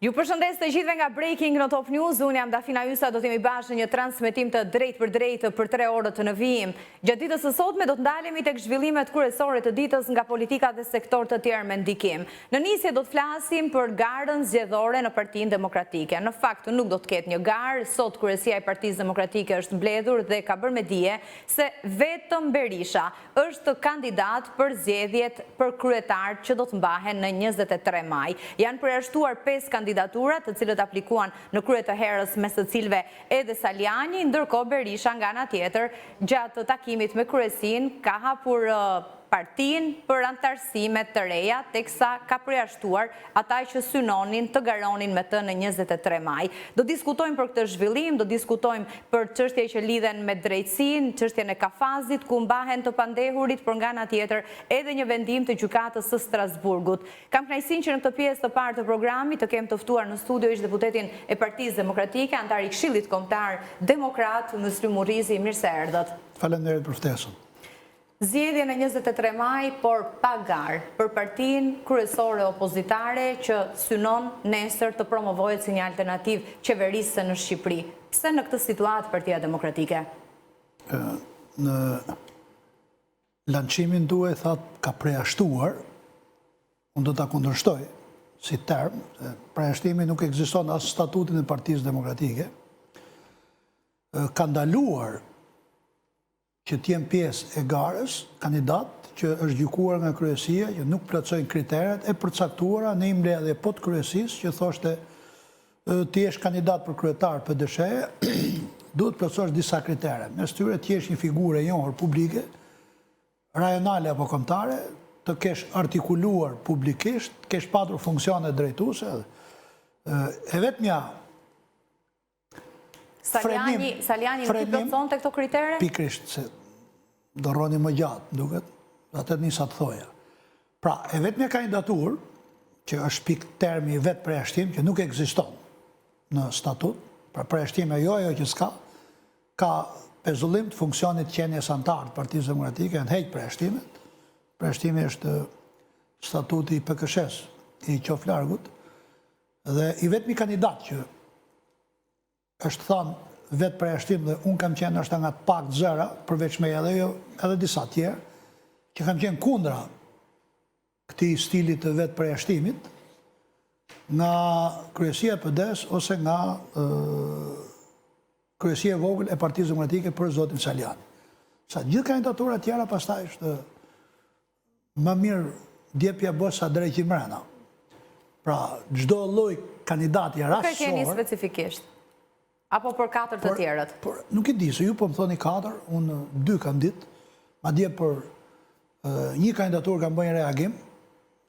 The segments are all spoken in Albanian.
Ju përshëndes të gjithve nga Breaking në Top News, unë jam Dafina Ysa, do t'jemi bashkë në një transmetim të drejt për 3 orët të në vijim. Gjatë ditës së sotme do të ndalemi tek zhvillimet kryesore të ditës nga politika dhe sektor të tjerë me ndikim. Në nisje do të flasim për garën zgjedhore në Partinë Demokratike. Në fakt nuk do të ketë një garë, sot kryesia e Partisë Demokratike është mbledhur dhe ka bërë me dije se vetëm Berisha është kandidat për zgjedhjet për kryetar që do të mbahen në 23 maj. Janë përjashtuar 5 kandidaturat të cilët aplikuan në krye të herës mes të cilëve edhe Saliani, ndërkohë Berisha nga ana tjetër gjatë takimit me kryesin ka hapur partinë për antarësimet të reja, teksa ka përjashtuar ata që synonin të garonin me të në 23 maj. Do diskutojmë për këtë zhvillim, do diskutojmë për çështje që lidhen me drejtësinë, çështjen e kafazit ku mbahen të pandehurit, por nga ana tjetër edhe një vendim të gjykatës së Strasburgut. Kam kënaqësinë që në këtë pjesë të parë të programit të kem të ftuar në studio ish deputetin e Partisë Demokratike, antar i Këshillit Kombëtar Demokrat, Mysry Murrizi, mirë se erdhët. Faleminderit për ftesën. Zgjedhje në 23 maj, por pa garë për partinë kryesore opozitare që synon nesër të promovohet si një alternativ qeverisë në Shqipëri. Pse në këtë situatë Partia Demokratike? Në lançimin duhet thatë ka përjashtuar, unë do ta kundërshtoj si term, përjashtimi nuk ekziston as statutin e Partisë Demokratike, ka ndaluar që t'jenë pjesë e garës, kandidat që është gjykuar nga kryesia, që nuk plotësojnë kriteret e përcaktuara në mbledhje po të kryesisë, që thoshte ti jesh kandidat për kryetar PDSH, duhet plotësosh disa kritere. Mes tyre ti jesh një figurë e njohur publike, rajonale apo kombëtare, të kesh artikuluar publikisht, kesh patur funksione drejtuese. E vetmja Saliani nuk i plotëson të këto kritere? Pikrisht, se do rroni më gjatë, duket, atë nisa të thoja. Pra, e vetmja kandidatur, që është pik termi vetë përjashtim, që nuk ekziston në statut, pra përjashtime ajo që s'ka, ka pezullim të funksionit qenies antar të Partisë Demokratike, në heq përjashtimet. Përjashtimi është statuti i PKSH-s, i qoflargut, dhe i vetmi kandidat që është thënë vetë përjashtim dhe unë kam qenë është nga të pak të zëra, përveç me edhe disa tjerë, që kam qenë kundra këtij stilit të vetë përjashtimit nga kryesia e PD-s ose nga kryesia e vogël e Partisë Demokratike për zotin Saliani. Sa gjithë kandidaturat tjera pastaj është më mirë djepja bosa drejt i mrena. Pra, çdo lloj kandidati rastësor. Kë keni specifikisht? Apo për 4 të tjerët? Nuk i di, se ju po më thoni 4, unë 2 kam ditë, madje për një kandidatur kam bëjnë reagim,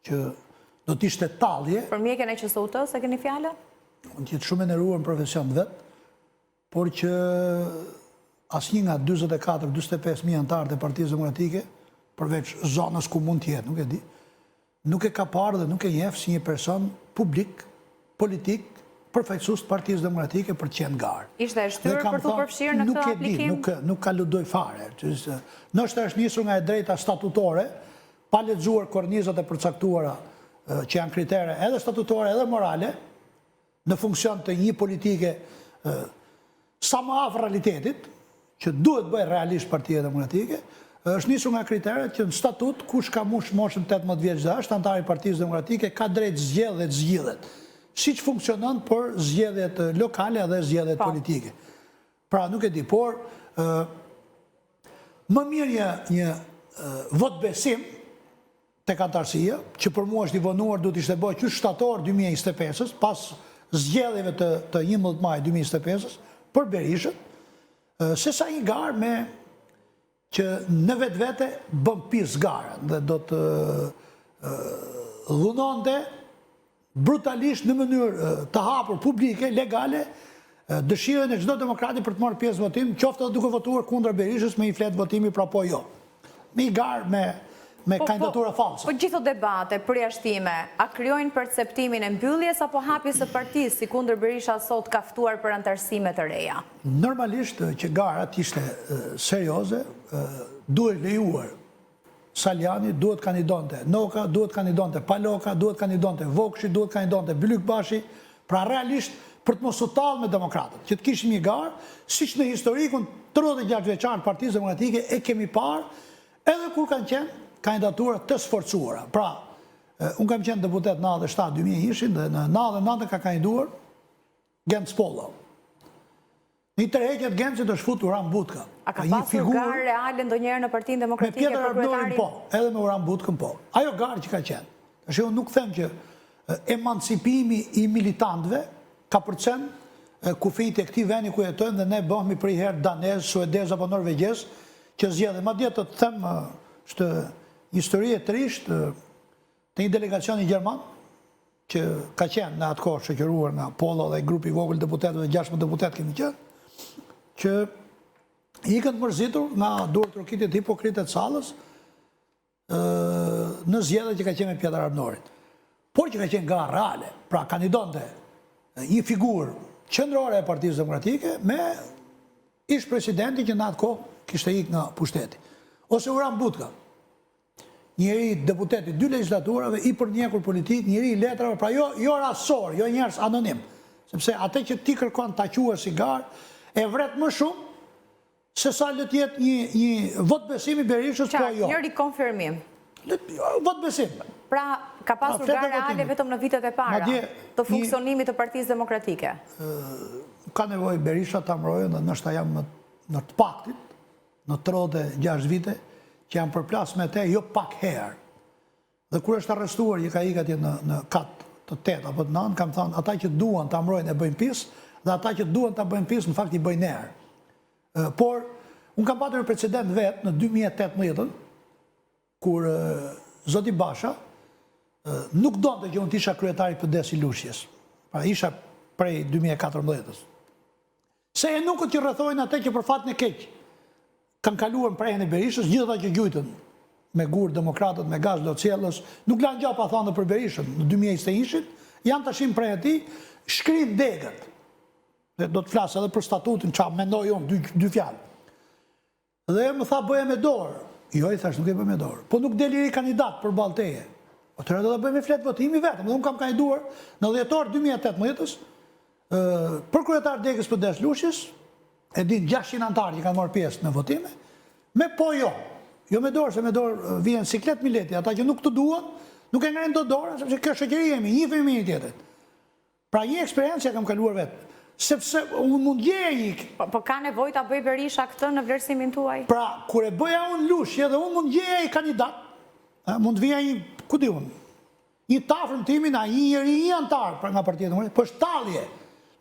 që do t'ishte tallje. Për mjekën e QSUT, se keni fjallë? Unë t'jetë shumë e nderuar në profesion vetë, por që asnjë nga 24-25.000 antarët e Partisë Demokratike, përveç zonës ku mund t'jetë, nuk e di, nuk e ka parë dhe nuk e njeh si një person publik, politik, përfaqësues të Partisë Demokratike për të qenë garë. Ishte e shtyrë për të përfshirë në këtë aplikim? Nuk ka ludoj fare. Nështë është nisur nga e drejta statutore, pa lexuar kornizat e përcaktuara që janë kritere edhe statutore edhe morale, në funksion të një politike sa më afër realitetit, që duhet bëjë realisht Partia Demokratike, është nisur nga kriteret që në statut, kush ka moshën 18 vjeç dhe është antar i Partisë Demokratike, ka drejt zgjedh dhe të zgjidhet. Si që funksionon për zgjedhjet lokale dhe zgjedhjet politike. Pra, nuk e di, por më mirë një vot besim të antarësia, që për mua është i vonuar du t'ishte bëjë që shtator 2025, pas zgjedhjeve të 11 maj 2025, për Berishën, se sa një garë me që në vetë vete bëm pis garën dhe do të dhunonte brutalisht në mënyrë të hapur publike, legale, dëshirën e çdo demokrati për të marrë pjesë votim, qoftë edhe duke votuar kundër Berishës me një fletë votimi pra po jo. Me i garë me kandidatura false. Po gjitho debate, përjashtime, a krijojnë perceptimin e mbylljes apo hapjes së partisë, si kundër Berisha sot ka ftuar për antarësime të reja? Normalisht që gara t'ishte serioze, duhet lejuar Saliani, duhet kandidonte Noka, duhet kandidonte Paloka, duhet kandidonte Vokshi, duhet kandidonte Bylykbashi, Pra realisht për të mos u tallë me demokratët, që të kishim një garë, siç në historikun 36 vjeçar të Partisë Demokratike e kemi parë, edhe kur kanë qenë kandidatura të sforcuara. Pra, unë kam qenë deputet në 97-2001 dhe në 99 ka kandiduar Gent Spollo. Një tërheqje të Gencit është futur Uran Butka. A ka pasur garë reale ndonjëherë në Partinë Demokratike për kryetarin? Po, edhe me Uran Butkën po. Ajo garë që ka qenë. Tash unë nuk them që emancipimi i militantëve ka përcen kufijtë e këtij vendi ku jetojnë dhe ne bëhemi për i herë danez, suedez apo norvegjez që zgjedhin. Madje të them është një histori e trisht të një delegacioni gjerman që ka qenë në atë kohë shoqëruar nga Polo dhe grupi i vogël deputetëve, 16 deputet kemi qenë, që ikën të mërzitur nga duart trokitit hipokritet Sallës në zgjedhjet që ka qenë me Pjetar Arbënorit. Por që ka qenë garë reale, pra kandidonte një figurë qendrore e Partisë Demokratike me ish presidenti që në atë kohë kishte ikë nga pushteti. Ose Uran Butka, njëri deputeti 2 legislaturave, i përnjekur politik, njëri i letrave, pra jo rasor, jo njerëz anonim. Sepse atë që ti kërkon ta quash si garë, e vret më shumë se sa le të jetë një vot besimi Berishës, po jo. Një rikonfirmim. Vot besim. Pra, ka pasur garë reale vetëm në vitet e para të funksionimit të Partisë Demokratike. Ka nevojë Berisha ta mbrojë, dhe nështë jam në të paktit, në 36 vite, që jam përplas me te jo pak herë. Dhe kur është arrestuar, i ka ikë atje në kat të 8 apo të 9, kam thënë, ata që duan ta mbrojnë e bëjnë pis, dhe ata që duan ta bëjnë pis, në fakt i bëjnë erë. Por, unë kam patur precedent vetë në 2018, kur Zoti Basha nuk donte që unë t'isha kryetari PD-s i Lushjes. Pra isha prej 2014. Se e nukët që rrethojnë atë që për fatin e keq kanë kaluar në prejhen e Berishës, gjithë ata që gjujtën me gurë demokratët, me gaz locjellës, nuk lanë gjapa thonë për Berishën në 2021, janë tashim prej e ti, shkrim degët. Dhe do të flasë edhe për statutin, qa mendoj unë, 2 fjalë. Dhe më tha bëje me dorë. Jo, i thash, nuk e bëj me dorë. Po nuk deli kandidat për Balteje. O të rrë do të bëj me fletë votimi vetëm. Dhe unë kam kandiduar në dhjetor 2018 për kryetar degës për DS Lushjes, e din 600 antarë që kanë marrë pjesë në votime, me po jo. Jo me dorë, se me dorë vjen siklet mileti, ata që nuk të duan, nuk e ngrenë do dorë, sepse kjo shoqëri jemi, një fëmi një tjetër. Pra një eksperiencë kam kaluar vetë. Sepse unë mund gjejik. Po ka nevojë ta bëj Berisha këtë në vlerësimin tuaj? Pra, kur e bëja unë Lushje dhe unë mund gjejik kandidat, mund vija një, ku di unë, një tafrën timin, a një antar nga Partia Demokratike, për shtalje.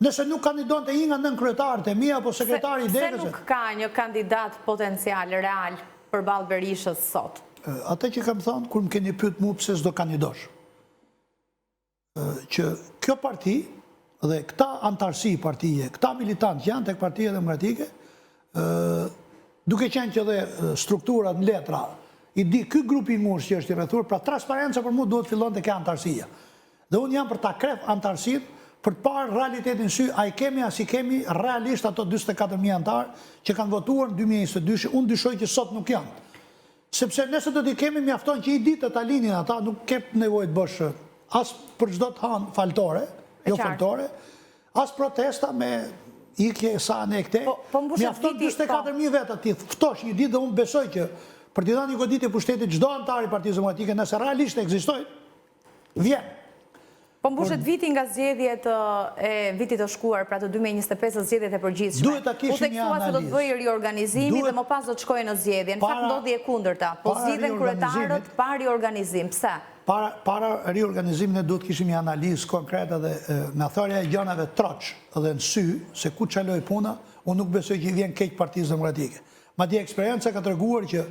Nëse nuk kandidon të një nga nën kryetarët e mia, apo sekretari i degës. Se nuk ka një kandidat potencial real për balë Berishës sot? Ate që kam thonë, kur më keni pyet mu pse s'do kandidosh. Që kjo parti, dhe këta antarësi partije, këta militantë janë tek Partia Demokratike, duke qenë që dhe strukturat në letra, i di ky grupi ngushtë që është i rrethur, pra transparenca për mu duhet fillon të ke antarësia. Dhe unë jam për ta krep antarësit, për të parë realitetin sy, a i kemi, a si kemi realisht ato 24.000 antarë që kanë votuar në 2022, unë dyshoj që sot nuk janë. Sepse nëse do t'i kemi, mjafton që i ditë të talinin ata, nuk kep nevojë të bësh as për çdo të hanë faltore, jo faltore, as protesta me ikje sa në e këte, mjafton 24.000 vetë ati, ftosh një ditë dhe unë besoj që për t'i dhënë një goditje pushtetit çdo antar i Partisë Demokratike, nëse realisht ekzistojnë, vjen. Po mbushet viti nga zgjedhjet e vitit të shkuar, pra të 2025 zgjedhjet e përgjithshme. Duhet ta kishim një analizë. Do të bëjë riorganizimi dhe më pas do të shkojë në zgjedhje. Në fakt ndodhi e kundërta. Po zgjidhen kryetarët pa riorganizim. Pse? Para riorganizimin e duhet kishim një analizë konkrete dhe nga thërja e gjënave troç dhe në sy, se ku çaloi puna, unë nuk besoj që i vjen keq Partisë Demokratike. Madje eksperjenca ka treguar që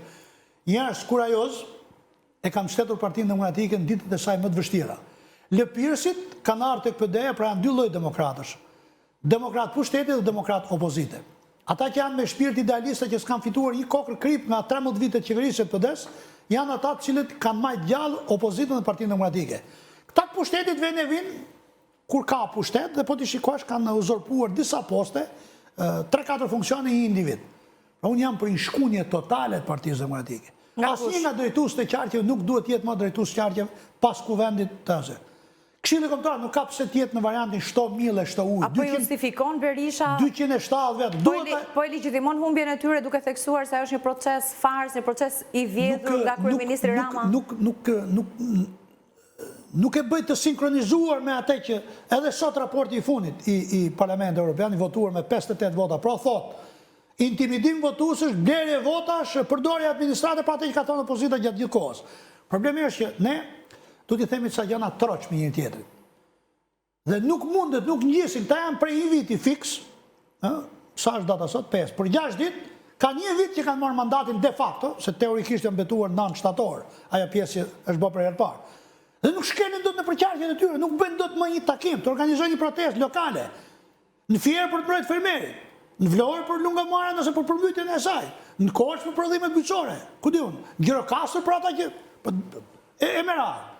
njerëz kurajoz e kanë shtetur Partinë Demokratike në ditët e saj më të vështira. Lëpirësit kanë ardhur tek PD-ja, pra janë 2 lloj demokratësh. Demokrat pushteti dhe demokrat opozite. Ata që janë me shpirt idealiste që s'kan fituar një kokër krip nga 13 vite të qeverisë së PD-s, janë ata të cilët kanë majtë gjallë opozitën dhe Partinë Demokratike. Këta pushtetit vjen e vinë kur ka pushtet dhe po t'i shikosh kanë uzurpuar disa poste, 3-4 funksione një individ. Pra unë jam për një shkunje totale të Partisë Demokratike. Asnjë nga drejtues të qarqeve nuk duhet jetë më drejtues qarqeve pas kuvendit të ase. Këshilli Kombëtar nuk ka pse të jetë në variantin shto mille, shto ujë. Apo justifikon Berisha? 270 vetë. Po e legjitimon humbjen e tyre duke theksuar se ajo është një proces fars, një proces i vjedhur nga kryeministri Rama? Nuk e bëj të sinkronizuar me atë që edhe sot raporti i fundit i Parlamentit Evropian i votuar me 58 vota, pra thot, intimidim votuesësh, blerje votash, përdorje administrate për atë që ka thënë opozita gjatë gjithë kohës. Problemi është që ne du t'i themi sa gjëna troq me një tjetrit. Dhe nuk mundet, nuk njësin, ta janë prej një viti fix, sa është data sot, 5, për 6 dit, ka një vit që kanë marrë mandatin de facto, se teorikisht janë betuar në shtator, aja pjesë është bërë për herë parë. Dhe nuk shkelin do të në përqarqen e tyre, nuk bëjnë do të më një takim, të organizojnë një protest lokale, në Fier për të mbrojtë fermerit, në Vlorë për Lungamara nëse për përmbytjen e saj, në Korçë për prodhimet byçore, ku diun, Gjirokastër për ata që e meraj.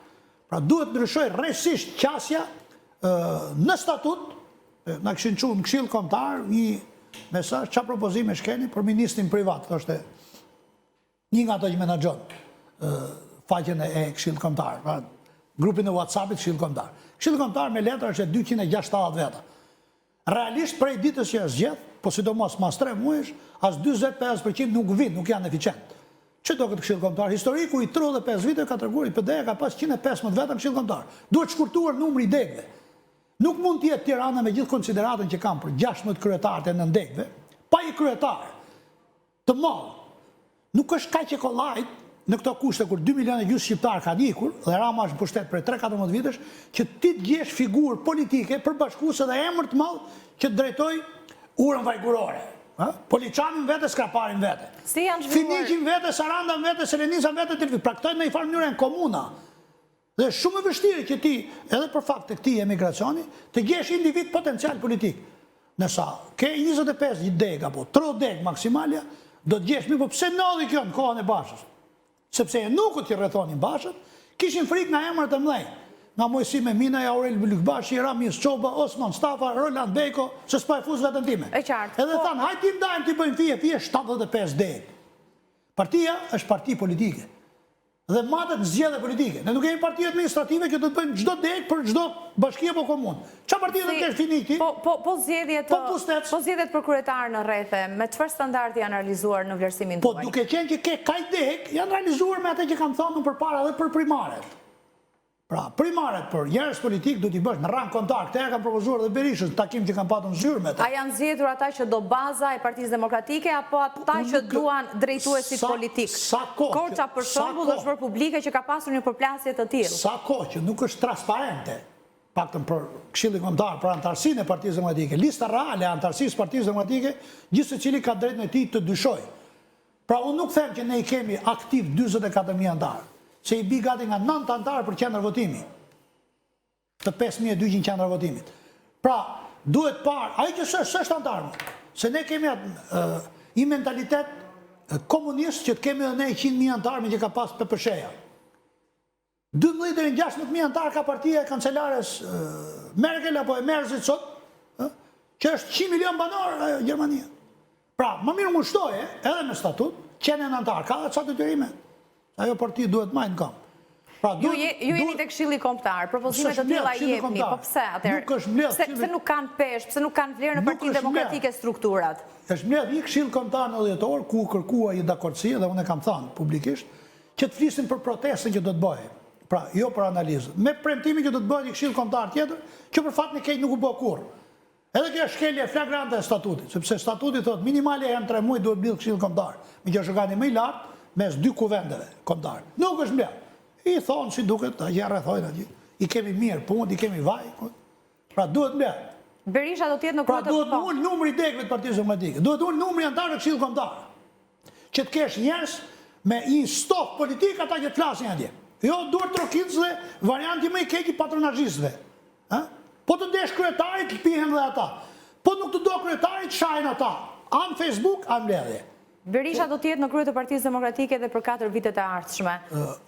Pra duhet ndryshoj rrethsisht qasja në statut, na kishin thënë në Këshill Kombëtar një mesazh, çfarë propozime shkeni për ministrin privat, thoshte një nga ato që menaxhon faqen e Këshillit Kombëtar, pra grupin e WhatsAppit Këshillit Kombëtar. Këshilli Kombëtar me letra është 260 veta. Realisht prej ditës që është zgjedh, po sidomos mas 3 muajsh, as 45% nuk vinë, nuk janë eficient. Që do këtë Këshill Kombëtar? Historiku i 35 vite ka treguar, IPD ka pas 115 veta në Këshill Kombëtar. Duhet shkurtuar numri i degëve. Nuk mund të jetë Tirana me gjithë konsideratën që kam për 16 kryetarët e 9 degëve, pa i kryetar të madh. Nuk është kaq e kollajt në këto kushte kur 2,5 milion shqiptar kanë ikur dhe Rama është në pushtet për 3-14 vitesh, që ti të gjesh figurë politike përbashkuese dhe emër të madh që të drejtoj urën vajgurore. Poliçanin vete, Skraparin vete. Finiqin vete, Sarandan vete, Selenizan vete, pra këto në një farë mënyrë në komuna. Dhe shumë e vështirë që ti, edhe për fakt të këtij emigracioni, të gjesh individ potencial politik. Nësa ke 25 deg apo 30 deg maksimalja, do të gjesh, po pse ndodhi kjo në kohën e Bashës? Sepse e nukut që rrethonin Bashët, kishin frikë nga emrat e mëdhenj. Nga Mojsi Memina, Aurel Bylykbashi, Ramiz Çoba, Osman Stafa, Roland Beko, se s'pa e fuz vetën time. Edhe thanë, hajtë ti ndajmë ti bëjmë fije 75 deg. Partia është parti politike. Dhe matet në zgjedhje politike. Ne nuk kemi parti administrative që do të bëjmë çdo deg për çdo bashki apo komunë. Çfarë partie do të kesh finiti? Po zgjedhjet për kryetar në rrethe, me çfarë standardi janë realizuar në vlerësimin tuaj? Po duke qenë që ke kaq deg, janë realizuar me atë që kam thënë përpara edhe për primaret. Pra, primaret për njerëz politik du t'i bësh në rang kontakt. Këta kanë propozuar dhe Berishës në takim që kanë patur në zyrë me ta. A janë zgjedhur ata që do baza e Partisë Demokratike apo ata që duan drejtuesit politik? Korça për shembull është bërë publike që ka pasur një përplasje të tillë. Sa kohë që nuk është transparente, paktën për Këshillin Kombëtar për antarësinë e Partisë Demokratike, lista reale e antarësisë Partisë Demokratike, gjithë secili ka drejtën e tij të dyshojë. Pra unë nuk them që ne i kemi aktiv 44.000 antarë, se i bi gati nga 9 antarë për qendër votimi, të 5.200 qendër votimit. Pra, duhet parë, ajo që s'është antarë, se ne kemi i mentalitet komunist që të kemi dhe ne 100.000 antarë me që ka pas PPSH-ja. 12-16.000 antarë ka partia e kancelares Merkel apo e Merzit sot, që është 100 milion banor Gjermania. Pra, më mirë më shtoje, edhe me statut, qenë në antarë, ka dhe ca të tyrimet. Ajo parti duhet majnë kam. Ju jeni të Këshilli Kombëtar, propozimet të tilla i jepni, po pse atëherë? Pse nuk kanë peshë, pse nuk kanë vlerë në Partinë Demokratike strukturat? Është mbledh një Këshill Kombëtar në dhjetor ku kërkua një dakordsi dhe unë e kam thënë publikisht që të flisin për protestën që do të bëhej. Pra, jo për analizë. Me premtimin që do të bëhet një Këshill Kombëtar tjetër, që për fat në keq nuk u bë kurrë. Edhe kjo është shkelje flagrante e statutit, sepse statuti thotë minimale janë 3 muaj duhet mbyll Këshilli Kombëtar, me që është organi më i lartë mes 2 kuvendeve kombëtare. Nuk është mbledh. I thonë si duket, a gjë rrethojnë atje. I kemi mirë punë, i kemi vaj. Pra duhet mbledh. Berisha do të jetë në pra duhet të ullë numri i degëve të Partisë Demokratike. Duhet të ullë numri antarë të Këshillit Kombëtar. Që të kesh njerëz me një stok politik ata që të flasin atje. Jo duhet trokitës dhe varianti më i keq i patronazhistëve. Po të desh kryetarit të pihen dhe ata. Po nuk të do kryetarit shajnë ata. Anë Facebook, anë mbledhje. Berisha do të jetë në krye të Partisë Demokratike dhe për 4 vitet e ardhshme.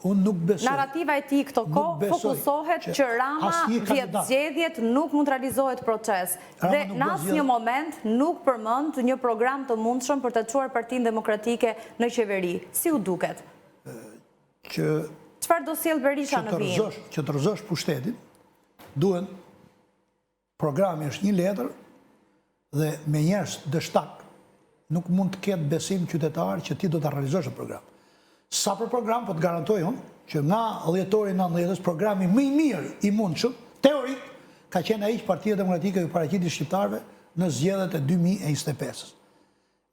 Unë nuk besoj. Narrativa e tij këto kohë fokusohet që Rama vjet zgjedhjet nuk mund të realizohet proces. Dhe në asnjë moment nuk përmend një program të mundshëm për të çuar Partinë Demokratike në qeveri. Si u duket? Çfarë do sjell Berisha në vijim? Që të rrëzosh pushtetin, duen programi është një letër dhe me njerëz dështak nuk mund të ketë besim qytetar që ti do të realizosh atë program. Sa për program, po të garantoj unë që nga dhjetori 19 programi më i mirë i mundshëm, teorik, ka qenë ai që Partia Demokratike ju paraqiti shqiptarëve në zgjedhjet e 2025-s.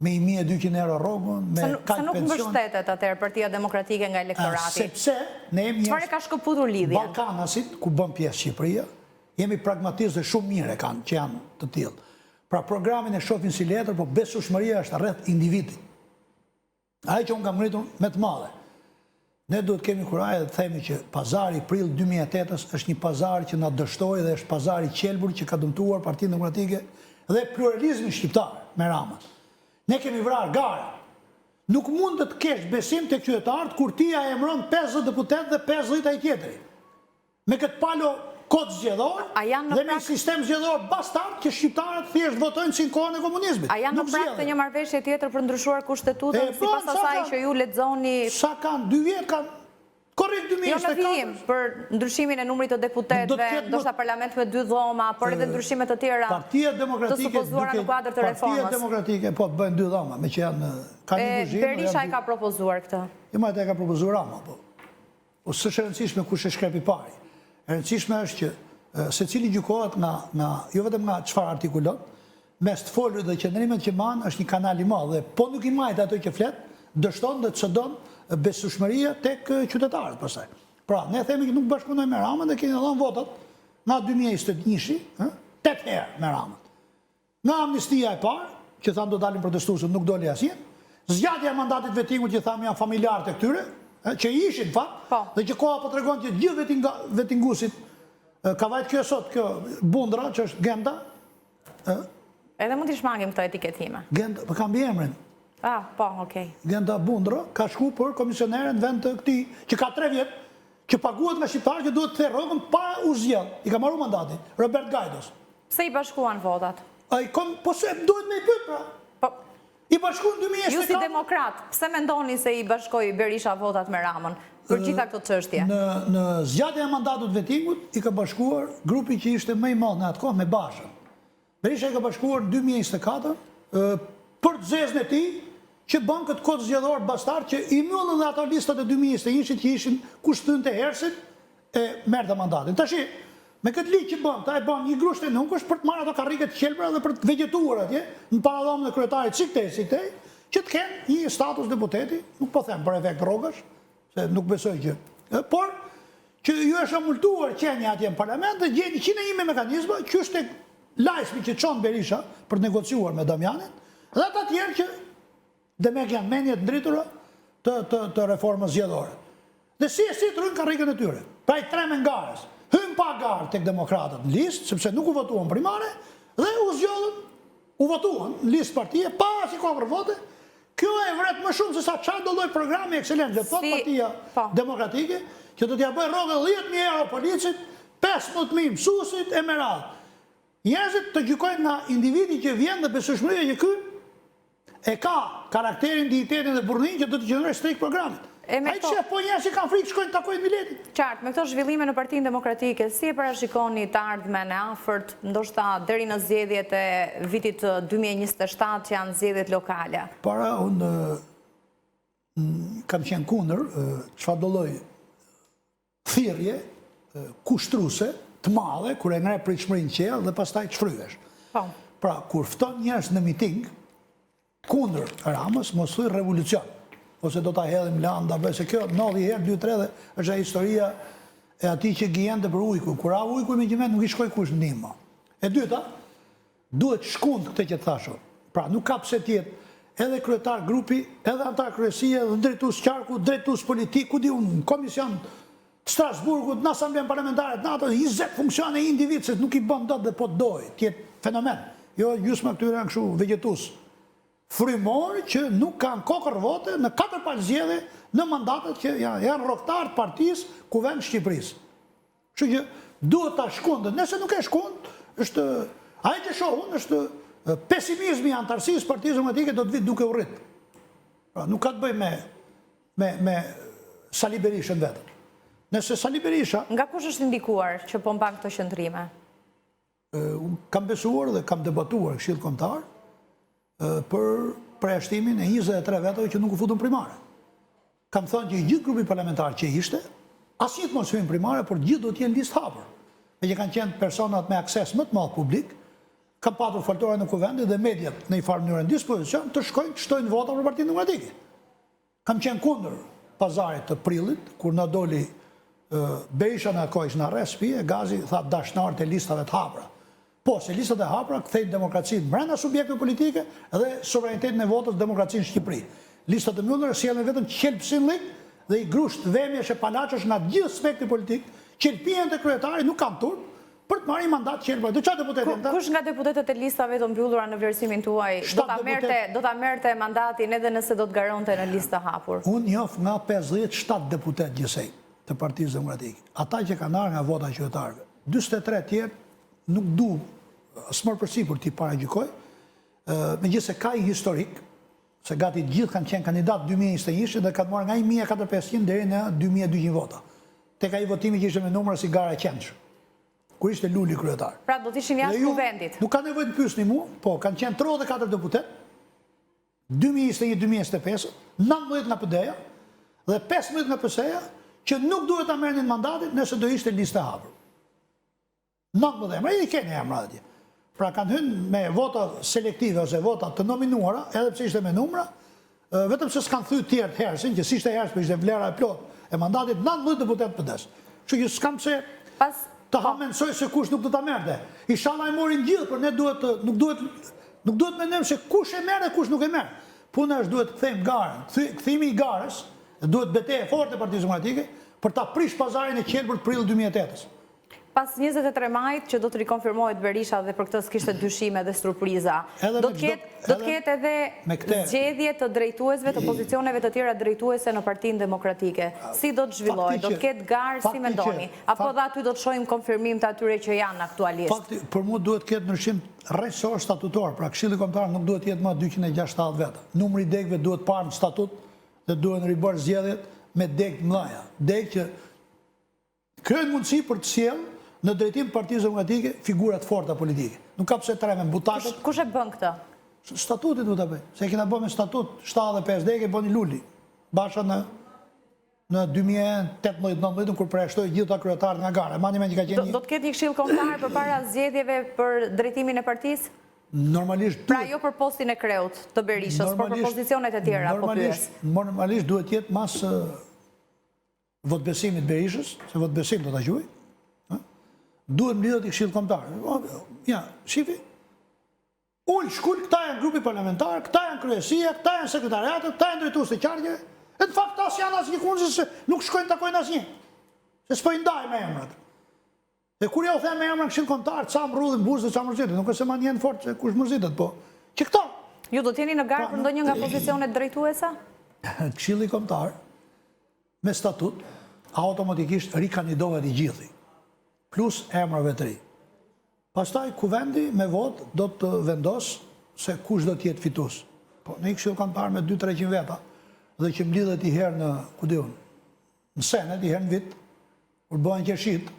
Me 1.200 euro rrogën, me kaq pension. Se nuk mbështetet atëherë Partia Demokratike nga elektorati. Sepse ne jemi çfarë ka shkëputur lidhjen? Ballkanasit, ku bën pjesë Shqipëria, jemi pragmatistë dhe shumë mirë kanë që janë të tillë. Pra programin e shohin si letër, po besueshmëria është rreth individit. Ai që unë kam ngritur me të madhe. Ne duhet kemi kurajë dhe të themi që pazari prill 2008-s është një pazar që na dështoi dhe është pazari i qelbur që ka dëmtuar Partinë Demokratike dhe pluralizmin shqiptar me Ramën. Ne kemi vrarë gara. Nuk mund të kesh besim tek qytetarët kur ti ja emëron 50 deputet dhe 50 ai tjetri. Me këtë palo kod zgjedhor dhe me sistem zgjedhor bastard që shqiptarët thjesht votojnë si në kohën e komunizmit. A janë në prag të një marrëveshje tjetër për ndryshuar kushtetutën sipas asaj që ju lexoni? Sa kanë 2 vjet kanë korrekt 2024. Jo në vijim për ndryshimin e numrit të deputetëve, ndoshta parlament me 2 dhoma, por edhe ndryshime të tjera. Partia Demokratike të supozuara në kuadër të reformës. Partia Demokratike po bëjnë 2 dhoma, me që janë kanë një kuzhinë. Berisha e ka propozuar këtë. Jo, ma e ka propozuar Rama, po. Po s'është rëndësishme kush e shkrepi pari. E rëndësishme është që se cili gjykohet nga, jo vetëm nga çfarë artikulon, mes të folur dhe qëndrimet që manë është një kanal i madh dhe po nuk i majtë ato që flet, dështon dhe të cëdon besueshmëria tek qytetarët pastaj. Pra, ne themi që nuk bashkëpunojmë me Ramën dhe kemi dhënë votat nga 2021-shi, 8 herë me Ramën. Nga amnistia e parë, që thamë do dalin protestuesët, nuk doli asnjë. Zgjatja e mandatit vettingut që thamë janë familjarë të këtyre, që ishin fakt, dhe që koha po tregon që gjithë vettingusit ka vajt kjo sot, kjo bundra, që është Genda. Edhe mund t'i shmangim këto etiketime. Genda, për kam emrin. Po, okej. Genda Bundra ka shku për komisionere në vend të këti, që ka 3 vjet, që paguhet nga shqiptarë që duhet të the rrogën pa u zgjedh. I ka marru mandatin, Robert Gajdos. Pse i bashkuan votat? Po se duhet me i pyet, pra. I bashkuan 2024. Ju si demokrat, pse mendoni se i bashkoi Berisha votat me Ramën për gjitha këto çështje? Në zgjatjen e mandatut vettingut i ka bashkuar grupi që ishte më i madh në atë kohë me Bashën. Berisha i ka bashkuar në 2024 për të zezën e tij që bën këtë kod zgjedhor bastard që i mbyllën dhe ato listat e 2021-shit që ishin kushtën të hersit e merrte mandatin. Tash me këtë ligj që bën, ta e bën një grusht e nunkësh për të marrë ato karrike të qelbra dhe për të vegetuar atje në paradhomën e kryetarit si këtej, që të kenë një status deputeti, nuk po them për efekt rrogësh, se nuk besoj që, por që ju është multuar qenia atje në parlament dhe gjeni 101 mekanizma që është lajsmi që çon Berisha për të negociuar me Damianin dhe ata tjerë që demek janë menjet ndritura të reformës zgjedhore. Dhe si trujnë karrikën e tyre. Pra i 3 me ngarës. Hyn pa garë tek demokratët në listë, sepse nuk u votuan primare, dhe u zgjodhën, u votuan në listë partije, pa si kokër vote. Kjo e vret më shumë se sa çfarë do lloj programi ekselent që thot Partia Demokratike, që do t'ia bëjë rrogë 10.000 euro policit, 15.000 mësuesit e me radhë. Njerëzit të gjykojnë nga individi që vjen dhe besueshmëria që ky e ka karakterin, dignitetin dhe burrnin që do të qëndrojë strikt programit. Ai që po njerëz që kanë frikë shkojnë takojnë miletin. Qartë, me këto zhvillime në Partinë Demokratike, si e parashikoni të ardhmen e afërt, ndoshta deri në zgjedhjet e vitit 2027 që janë zgjedhjet lokale? Para unë kam qenë kundër çfarëdo lloj thirrje kushtruese të madhe kur e ngre pritshmërinë qell dhe pastaj të shfryhesh. Pra, kur fton njerëz në miting kundër Ramës, mos thuj revolucion. Ose do ta hedhim landa, se kjo 90 herë, 2-3 dhe është historia e atij që gjente për ujku. Kur ha ujku me gjiment nuk i shkoi kush ndihmë. E dyta, duhet shkund këtë që thashë. Pra nuk ka pse tjetë edhe kryetar grupi, edhe antar kryesie, dhe drejtues qarku, drejtues politik, ku di unë, komision të Strasburgut, në asamblen parlamentare të NATO, 20 funksione individ, se nuk i bën dot dhe po të doj, tjetë fenomen. Jo, gjysma këtyre janë kështu vegetus. Frymorë që nuk kanë kokër vote në 4 palë zgjedhje në mandatet që janë rrogtar të partisë kuvend Shqipërisë. Kështu që duhet ta shkundë. Nëse nuk e shkund, është ai që shohun është pesimizmi i antarësisë Partisë Demokratike do të vit duke u rrit. Pra nuk ka të bëjë me Sali Berishën vetëm. Nëse Sali Berisha... Nga kush është indikuar që po mban këto qëndrime? Kam besuar dhe kam debatuar Këshill Kombëtar për përjashtimin e 23 vetëve që nuk u futën primare. Kam thënë që gjithë grupi parlamentar që ishte, asnjë të mos hyjnë primare, por gjithë do të jenë listë hapur. Me që kanë qenë personat me akses më të madh publik, kam patur foltore në kuvendit dhe mediat në një farë mënyrë në dispozicion të shkojnë të shtojnë vota për Partinë Demokratike. Kam qenë kundër pazarit të prillit, kur na doli Berisha në kojsh në arrest shtëpi, e Gazi tha dashnarët e listave të hapura. Po, se listat e hapura kthejnë demokracinë brenda subjekteve politike dhe sovranitetin e votës demokracinë në Shqipëri. Listat e mbyllura sjellën vetëm qelpsinllik dhe i grusht vëmjesh e palaçesh nga gjithë spektri politik, qelpien të kryetarit nuk kanë turp për të marrë mandat qelpë. Do çfarë deputetë? Kush nga deputetët e listave të mbyllura në vlerësimin tuaj do ta merrte mandatin edhe nëse do të garonte në listë hapur? Unë njoh nga 57 deputet gjithsej të Partisë Demokratike. Ata që kanë ardhur nga vota e qytetarëve. 43 tjerë nuk du smër përsipër t'i paragjykoj, megjithëse ka i historik, se gati gjithë kanë qenë kandidat 2021 dhe kanë marrë nga 1400 deri në 2200 vota. Tek ai votimi që ishte me numra si gara e qendrës, kur ishte Luli kryetar. Pra do të ishin jashtë kuvendit. Nuk ka nevojë të pyesni mua, po kanë qenë 34 deputet, 2021-2025, 19 nga PD-ja dhe 15 nga PS-ja, që nuk duhet ta merrnin mandatin nëse do ishte listë e hapur. 19 emra, i keni emra atje. Pra kanë hyrë me vota selektive ose vota të nominuara, edhe pse ishte me numra, vetëm se s'kan thyer tjerë hersin, që si ishte herës, për ishte vlera e plot e mandatit 19 deputet PD-s. Kështu që s'kam pse të hamensoj se kush nuk do ta merrte. Inshallah e morin gjithë, por ne nuk duhet mendojmë se kush e merr dhe kush nuk e merr. Puna është duhet të kthejmë garën. Kthimi i garës duhet betejë forte e Partisë Demokratike për ta prish pazarin e qelbër të prill 2008-s. Pas 23 majit që do të rikonfirmohet Berisha dhe për këtë s'kishte dyshime dhe surpriza, do të ketë edhe zgjedhje të drejtuesve të pozicioneve të tjera drejtuese në Partinë Demokratike. Si do të zhvillohet? Do të ketë garë, si mendoni? Apo dhe aty do të shohim konfirmim të atyre që janë aktualisht? Fakti, për mu duhet ketë ndryshim rrethor statutor, pra Këshilli Kombëtar nuk duhet jetë më 267 veta. Numri i degëve duhet parë në statut dhe duhen ribërë zgjedhjet me degë të mëdha. Degë që krijojnë mundësi për të sjellë në drejtim Partisë Demokratike figurat forta politike. Nuk ka pse tremen butakët. Kush e bën këtë? Statutit du të bëj. Se kena bë me statut 75 degë e bëni Luli. Basha në 2018-19 kur përjashtoi gjithë ata kryetarët nga gara. Do të ketë një këshill kombëtar përpara zgjedhjeve për drejtimin e partisë? Normalisht. Pra jo për postin e kreut të Berishës, por për pozicionet e tjera, po pyes. Normalisht duhet jetë mas votbesimit Berishës, se votbesim do ta quaj. Duhet mbledhet i Këshilli Kombëtar. Ja, shifi. Shkull, këta janë grupi parlamentar, këta janë kryesia, këta janë sekretariatet, këta janë drejtues të qarkeve. E në fakt as janë asnjë kunzi se nuk shkojnë takojnë asnjë. Se s'po i ndaj me emrat. E kur ja u them me emra Këshilli Kombëtar, ca mrudhin buzë, ca mërzitet, nuk është se man jenë fort se kush mërzitet, po. Që këta. Ju do t'jeni në garë për ndonjë nga pozicionet drejtuesa? Këshilli Kombëtar me statut automatikisht rikandidohet i gjithë, plus emrave të ri. Pastaj kuvendi me vot do të vendos se kush do t'jetë fitues. Po ne Këshilli Kombëtar me 200-300 veta dhe që mblidhet i herë në në senet, i herë në vit, kur bëhen qershit.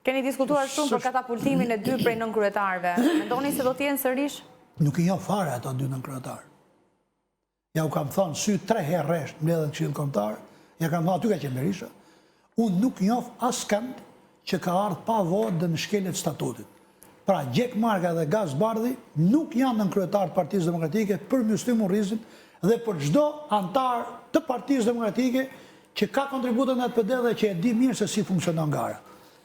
Keni diskutuar shumë për katapultimin e 2 prej nënkryetarëve. Mendoni se do t'jenë sërish? Nuk i njoh fare ato 2 nënkryetarë. Ja u kam thënë sy 3 herë rresht mbledhet Këshilli Kombëtar, ja kam thënë aty ka qenë Berisha. Unë nuk njoh askënd që ka ardhur pa votë dhe në shkeljet statutit. Pra, Gjek Marga dhe Gaz Bardhi nuk janë nënkryetar të Partisë Demokratike për Myslim Urrizin dhe për çdo antar të Partisë Demokratike që ka kontributën në PD dhe që e di mirë se si funksionon gara.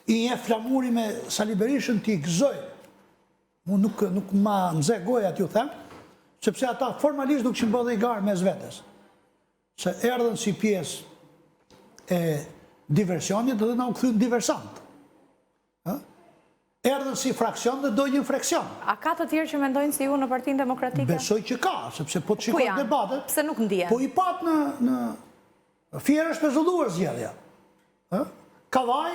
I një flamuri me Sali Berishën t'i gëzoj. Unë nuk ma nxe goja t'ju them, sepse ata formalisht nuk kishin bërë dhe i garë mes vetes. Se erdhen si pjesë e diversionit dhe na u kthyn diversant. Erdhen si fraksion dhe dojnë fraksion. A ka të tjerë që mendojnë si ju në Partinë Demokratike? Besoj që ka, sepse po të shikoj debatet. Pse nuk ndjen? Po i pat në Fierë është pezulluar zgjedhja. Kavaj,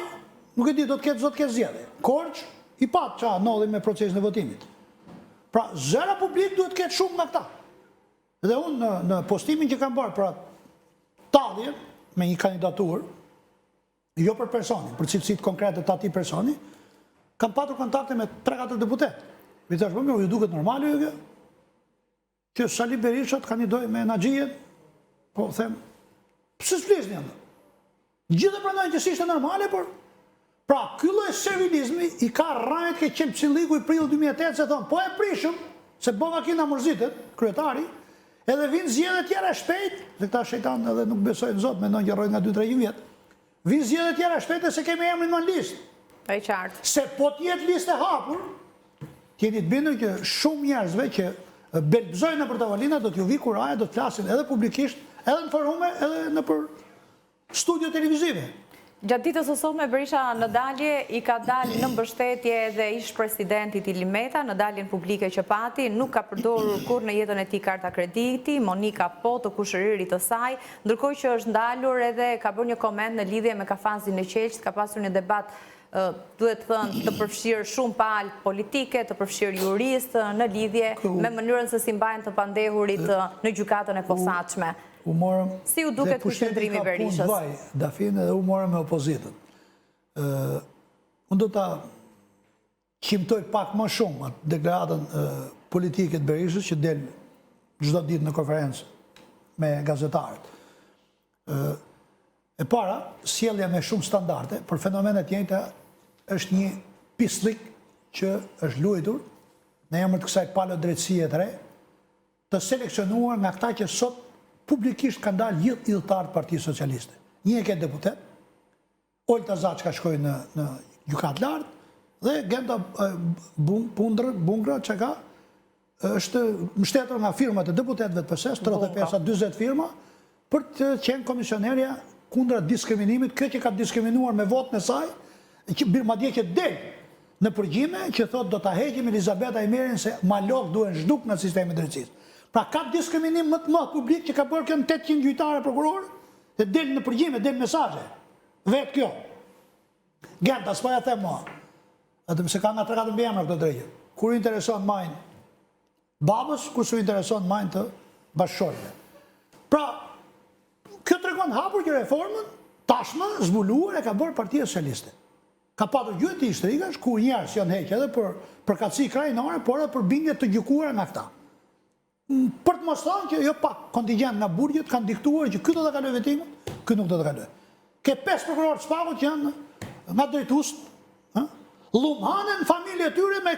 nuk e di, do të ketë zgjedhje. Korç, i pat qa nodhin me procesin e votimit. Pra, zëra publik duhet ketë shumë nga këta. Dhe unë në postimin që kam bërë pra talje me një kandidatur jo për personin, për cilësit konkrete të ati personi, kam patur kontakte me 3-4 deputet. Mi thash, po ju duket normale ju kjo? Që Sali Berisha të kandidoj me Naxhijen, po them, pëse s'flisni janë? Gjithë prandajnë që si ishte normale, por pra, ky lloj servilizmi i ka rrajt ke qenë Psilliku i prill 2008 se thonë, po e prishëm, se bova kina mërzitet, kryetari, edhe vinë zgjedhje tjera shpejt, se këta shejtan edhe nuk besojnë Zot, mendojnë që rrojnë nga 2-3 vjet. Vinë zgjedhje tjera shpejt se kemi emrin në listë. E qartë. Se po t'jetë listë e hapur, t'jeni të bindur që shumë njerëzve që belbëzojnë në për tavolina do t'ju vi kuraje, do t'flasin edhe publikisht, edhe në forume, edhe në për studio televizive. Gjatë ditës së sotme Berisha në dalje i ka dalë në mbështetje edhe ish presidentit Ilir Meta në daljen publike që pati, nuk ka përdorur kur në jetën e tij karta krediti, Monika po të kushëririt të saj, ndërkohë që është ndalur edhe ka bërë një koment në lidhje me kafazin e Qelçit, ka pasur një debat duhet thënë të përfshirë shumë palë politike, të përfshirë jurist në lidhje me mënyrën se si mbajnë të pandehurit në gjykatën e posaçme. Si u duket ky qëndrimi i Berishës? Dafin edhe u morëm me opozitën. Unë do ta qimtoj pak më shumë atë deklaratën politike të Berishës që del çdo ditë në konferencë me gazetarët. E para, sjellja me shumë standarde, për fenomenet njëjta është një pislik që është luajtur në emër të kësaj palë drejtësie të re, të seleksionuar nga këta që sot publikisht kanë dalë gjithë idhëtarët Partisë Socialiste. Një e ke deputet, Olta Zaçka shkoi në gjykatë lartë, dhe Genda Bungra që ka është mbështetur nga firmat e deputetëve të PS-s, 35-40 firma, për të qenë komisionerja kundra diskriminimit, kjo që ka diskriminuar me votën e saj, madje që del në përgjime që thot do ta heqim Elizabeta Imerin se malok duhen zhduk në sistemin drejtësisë. Pra ka diskriminim më të madh publik që ka bërë kjo në 800 gjyqtarë prokurorë, dhe del në përgjime, del mesazhe. Vetë kjo. Genta, s'po ja them mua. Atë se ka nga 3-4 emra këto drejtë. Kur intereson majnë babës, kur s'u intereson majnë të bashkëshortëve. Pra, kjo tregon hapur që reformën tashmë zbuluar e ka bërë Partia Socialiste. Ka patur gjyqe të ishtrikash ku njerëz janë heqë edhe për përkatësi krajinore, por edhe për bindje të gjykuara nga këta. Për të mos thënë që jo pa kontingjent nga burgjet kanë diktuar që ky do ta kalojë vetimin, ky nuk do ta kalojë. Ke 5 prokurorë të shpallur që janë nga drejtues, lumhanen familje e tyre me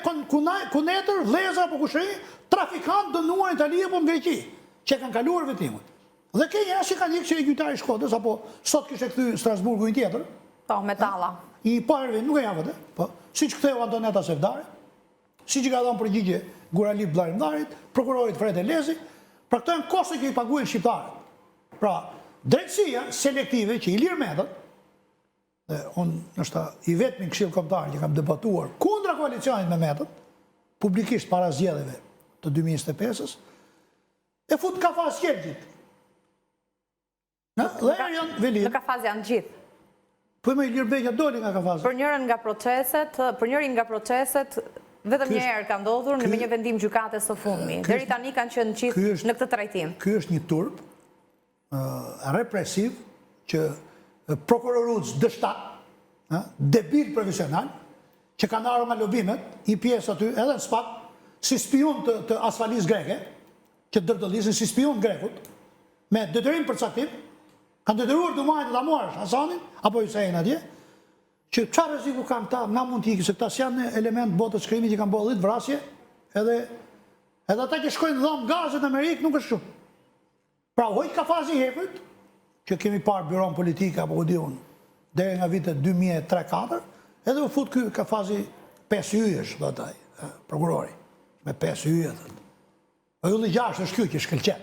kunetër, vëllezër apo kushëri, trafikantë dënuar në Itali apo në Greqi, që kanë kaluar vetimin. Dhe ke njerëz që kanë ikë që e gjyqtari i Shkodrës apo sot kishte kthy Strasburgu një tjetër. Po, metalla. I parë nuk e javët, po. Siç ktheu Antoneta Sevdari, siç i ka dhënë përgjigje Gurali Blarimdarit, prokurorit Fred Elezi, pra këto janë koste që i paguajnë shqiptarët. Pra, drejtësia selektive që Ilir Meta, dhe unë nështë i vetmi këshill kombëtar që kam debatuar kundra koalicionit me Metën, publikisht para zgjedhjeve të 2025-s, e fut kafaz Qelçit. Dhe janë velin. Në kafaz janë gjithë. Po me Ilir Beqa doli nga kafazi. Për njërin nga proceset, vetëm një herë ka ndodhur në një vendim gjykatës së fundmi. Deri tani kanë qenë gjithë në këtë trajtim. Ky është një turp represiv që prokurorues dështat, debil profesional, që kanë ardhur nga lobimet, një pjesë aty edhe në SPAK, si spion të asfalis greke, që dërdëllisin si spion grekut, me detyrim përcaktim, kanë detyruar të marrin ta marrësh Hasanin apo Hysejin atje, që çfarë rreziku kanë ta, nga mund të ikë, se këta janë element botës shkrimit që kanë bërë 10 vrasje, edhe ata që shkojnë dhom gazet në Amerikë nuk është shumë. Pra hoj kafazi i heprit, që kemi parë byron politike apo u di unë, deri nga vitet 2003-2004, edhe u fut ky kafazi 5 hyjesh, do taj, prokurori, me 5 hyje, thëtë. Po ylli 6 është ky që shkëlqet.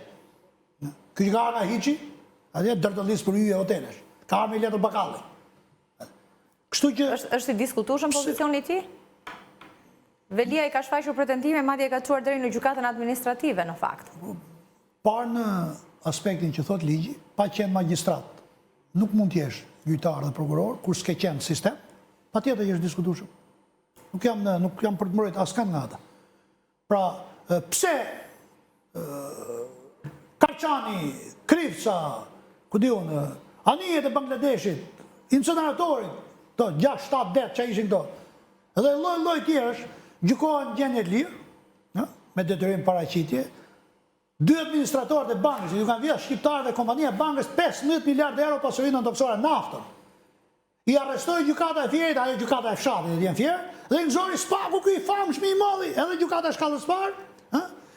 Ky që ka nga hiqi, atje dërdëllis për hyje hotelesh. Ka arme i letër bakalli. Kështu që... është i diskutueshëm pozicioni i tij? Velia i ka shfaqur pretendime, madje e ka çuar deri në gjykatën administrative në fakt. Parë në aspektin që thot ligji, pa qenë magjistrat, nuk mund t'jesh gjyqtar dhe prokuror, kur s'ke qenë sistem, patjetër që është diskutueshëm. Nuk jam për të mbrojt askan nga ata. Pra, pse Karçani, Krifca, ku di unë, anijet e Bangladeshit inceneratorin, to 6, 7, 10 që ishin këto. Edhe lloj tjerësh, gjykohen gjendje lirë, me detyrim paraqitje. 2 administratorët e bankës, ju kanë vjedhur shqiptarëve dhe kompania e bankës 15 miliardë euro pasurinë ndoksore naftën. I arrestoi gjykata e Fierit, ajo gjykata e fshatit, e Fier, dhe i nxori Spaku ky i famshëm i madhi, edhe gjykata e Shkallës Parë,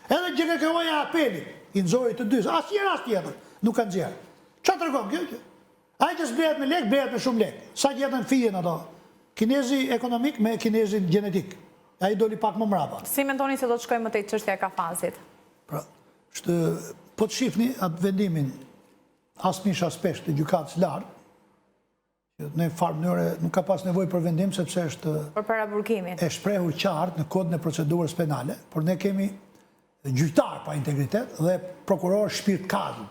edhe GKK-ja e apelit, i nxori të dy. As tjetër, nuk kanë nxjerr. Çfarë tregon kjo? Ai që s'blehet me lek, blehet me shumë lek. Sa gjetën fijen ato? Kinezi ekonomik me kinezin gjenetik. Ai doli pak më mbrapa. Si mendoni se do të shkojmë te çështja e kafazit? Pra, po të shihni atë vendimin asmish aspesh të gjykatës lartë, në farë mënyre nuk ka pas nevojë për vendim sepse është për paraburgimin. E shprehur qartë në kodin e procedurës penale, por ne kemi gjyqtar pa integritet dhe prokuror shpirt kalb.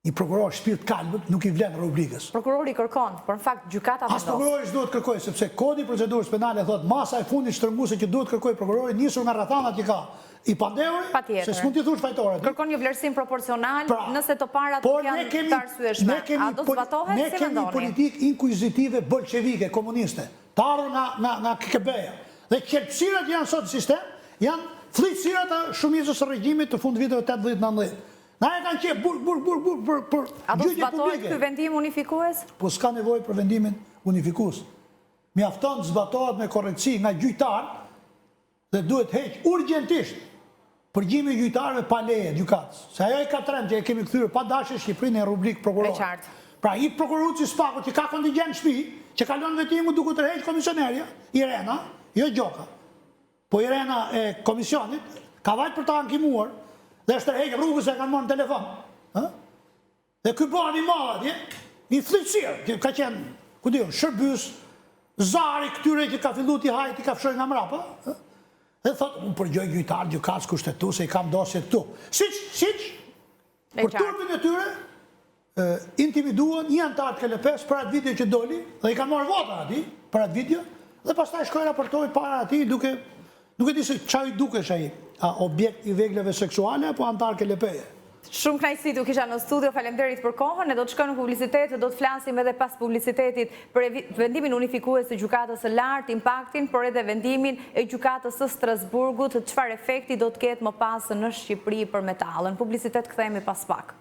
Një prokuror shpirt kalbët nuk i vlen rubrikës. Prokurori kërkon, por në fakt gjykata vendos. As prokurori s'duhet kërkoj, sepse kodi i procedurës penale thot masa e fundit shtrënguese që duhet kërkoj prokurori nisur nga rrethanat që ka i pandeuri, se s'mund t'i thush fajtore. Kërkon një vlerësim proporcional, nëse të parat janë të arsyeshme. A do të zbatohet? Ne kemi politikë inkwizitive bolshevike, komuniste, të ardhur nga KGB-ja. Dhe qelpsirat janë sot në sistem, janë fllitësirat e shumicës së regjimit të fund viteve 80-90. Na e kanë qef burr për a do gjyqje zbatohet publike. ky vendim unifikues? Po s'ka nevojë për vendimin unifikues. Mjafton të zbatohet me korrektësi nga gjyqtar dhe duhet heq urgjentisht përgjimi i gjyqtarëve pa leje gjykatës. Se ajo e ka trend që e kemi kthyer pa dashje Shqipërinë në rubrikë prokuror. Pra i prokuroruci Spaku që ka kontingjent shtëpi, që kalon vetimin duke tërheq komisionerja, Irena, jo Gjoka. Po Irena e komisionit ka vajt për ta ankimuar dhe është tërheq rrugës e kanë marrë në telefon. Dhe ky bëhet i madh atje, një fllitësir që ka qenë, ku diun, shërbys, zari këtyre që ka filluar ti hajt i ka fshoj nga mrapa. Dhe thot, unë përgjoj gjyqtar, gjykatës kushtetuese, i kam dosje këtu. Siç, për turpin e tyre, intimiduan një antar të KLP-s për atë video që doli, dhe i kanë marrë vota ati, për atë video, dhe pastaj shkoj raportoj para ati, nuk e di se qa i dukesh ai, a objekt i vegleve seksuale, apo antar KLP-je. Shumë kënaqësi t'u kisha në studio, faleminderit për kohën, ne do të shkojmë në publicitet, do të flasim edhe pas publicitetit për vendimin unifikues të gjykatës së lartë, impaktin, por edhe vendimin e gjykatës së Strasburgut, çfarë efekti do të ketë më pas në Shqipëri për metallën. Publicitet kthehemi pas pak.